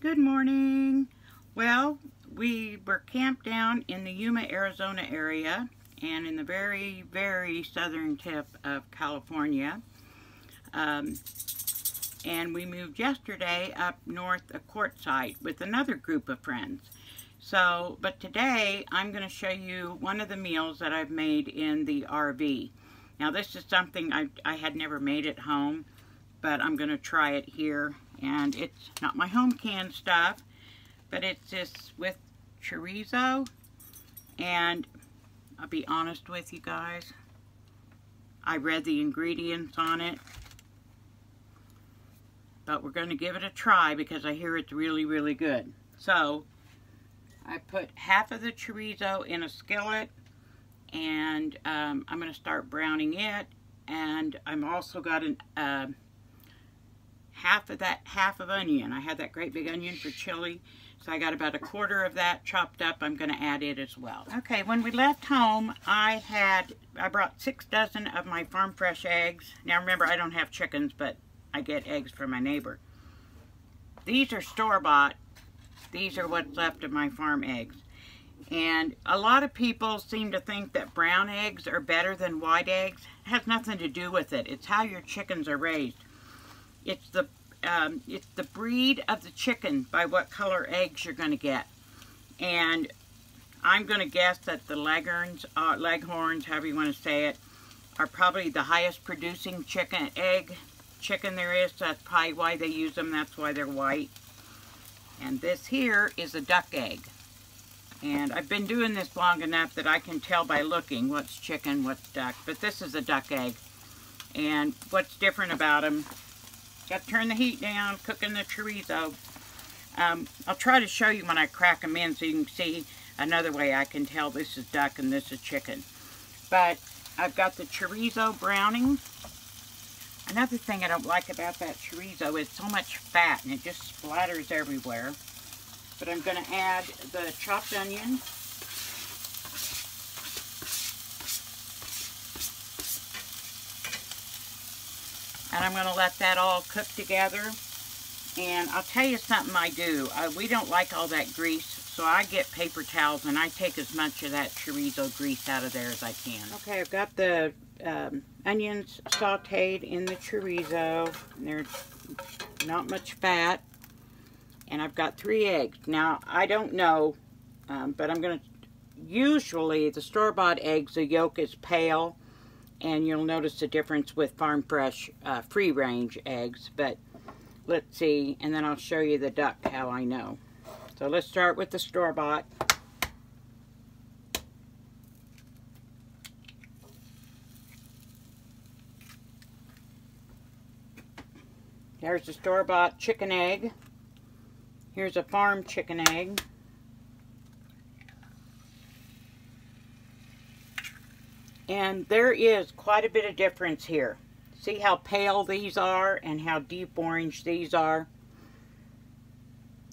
Good morning. Well, we were camped down in the Yuma, Arizona area and in the very, very southern tip of California. And we moved yesterday up north of Quartzsite with another group of friends. But today I'm going to show you one of the meals that I've made in the RV. Now this is something I had never made at home, but I'm going to try it here. And it's not my home canned stuff, but it's just with chorizo. And I'll be honest with you guys, I read the ingredients on it, but we're going to give it a try because I hear it's really, really good. So I put half of the chorizo in a skillet, and I'm going to start browning it. And I'm also got an half of onion. I had that great big onion for chili, so I got about a quarter of that chopped up. I'm going to add it as well. Okay, when we left home, I brought 6 dozen of my farm fresh eggs. Now remember, I don't have chickens, but I get eggs from my neighbor. These are store-bought. These are what's left of my farm eggs. And a lot of people seem to think that brown eggs are better than white eggs. It has nothing to do with it. It's how your chickens are raised. It's the breed of the chicken by what color eggs you're going to get. And I'm going to guess that the leghorns, however you want to say it, are probably the highest producing chicken there is. So that's probably why they use them. That's why they're white. And this here is a duck egg. And I've been doing this long enough that I can tell by looking what's chicken, what's duck. But this is a duck egg. And what's different about them, got to turn the heat down, cooking the chorizo. I'll try to show you when I crack them in so you can see another way I can tell this is duck and this is chicken. But I've got the chorizo browning. Another thing I don't like about that chorizo is so much fat and it just splatters everywhere. But I'm going to add the chopped onion. And I'm going to let that all cook together. And I'll tell you something I do. We don't like all that grease, so I get paper towels and I take as much of that chorizo grease out of there as I can. Okay, I've got the onions sauteed in the chorizo. There's not much fat. And I've got 3 eggs. Now, I don't know, but I'm going to... Usually, the store-bought eggs, the yolk is pale. And you'll notice the difference with farm fresh free-range eggs. But let's see, and then I'll show you the duck, how I know. So let's start with the store-bought. There's the store-bought chicken egg. Here's a farm chicken egg. And there is quite a bit of difference here. See how pale these are and how deep orange these are?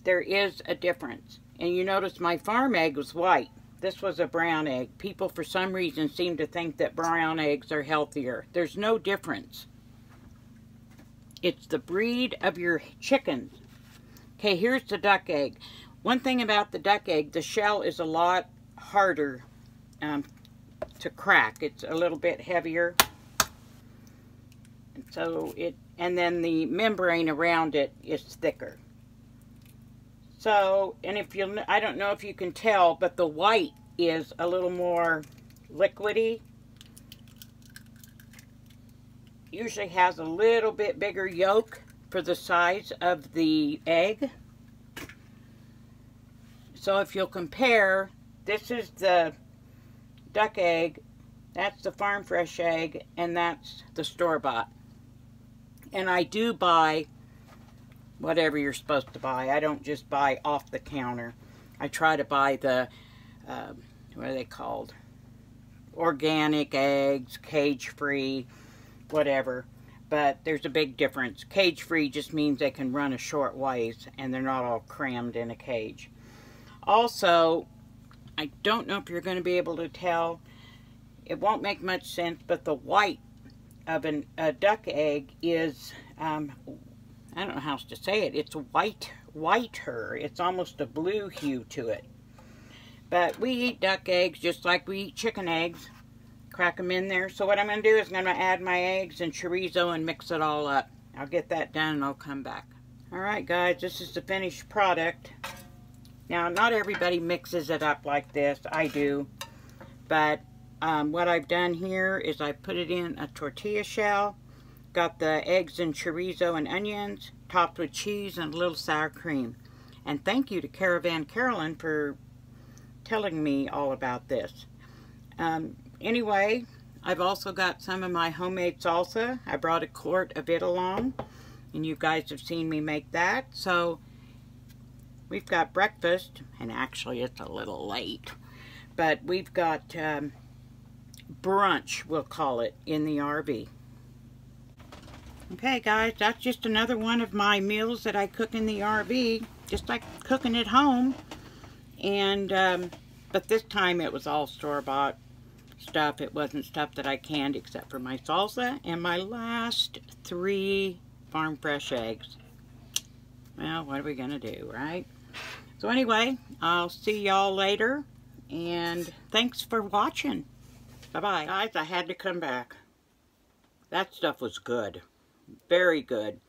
There is a difference. And you notice my farm egg was white. This was a brown egg. People for some reason seem to think that brown eggs are healthier. There's no difference. It's the breed of your chickens. Okay, here's the duck egg. One thing about the duck egg, the shell is a lot harder to crack. It's a little bit heavier. And then the membrane around it is thicker. So, and I don't know if you can tell, but the white is a little more liquidy. Usually has a little bit bigger yolk for the size of the egg. So if you'll compare, this is the duck egg, that's the farm fresh egg, and that's the store-bought. And I do buy whatever you're supposed to buy. I don't just buy off the counter. I try to buy the, what are they called? Organic eggs, cage-free, whatever. But there's a big difference. Cage-free just means they can run a short ways and they're not all crammed in a cage. Also, I don't know if you're going to be able to tell. It won't make much sense, but the white of a duck egg is, I don't know how else to say it. It's whiter. It's almost a blue hue to it. But we eat duck eggs just like we eat chicken eggs. Crack them in there. So what I'm going to do is I'm going to add my eggs and chorizo and mix it all up. I'll get that done and I'll come back. Alright guys, this is the finished product. Now, not everybody mixes it up like this. I do. But what I've done here is I put it in a tortilla shell. Got the eggs and chorizo and onions, topped with cheese and a little sour cream. And thank you to Caravan Carolyn for telling me all about this. Anyway, I've also got some of my homemade salsa. I brought a quart of it along, and you guys have seen me make that. So we've got breakfast, and actually it's a little late, but we've got brunch, we'll call it, in the RV. Okay guys, that's just another one of my meals that I cook in the RV, just like cooking at home. And but this time it was all store-bought stuff. It wasn't stuff that I canned except for my salsa and my last 3 farm fresh eggs. Well, what are we gonna do, right? So anyway, I'll see y'all later, and thanks for watching. Bye-bye. Guys, I had to come back. That stuff was good. Very good.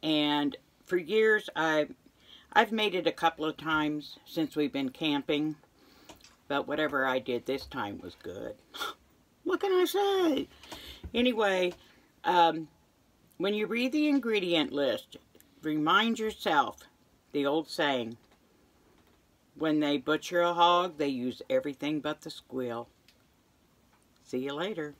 And for years, I've made it a couple of times since we've been camping. But whatever I did this time was good. What can I say? Anyway, when you read the ingredient list, remind yourself the old saying, when they butcher a hog, they use everything but the squeal. See you later.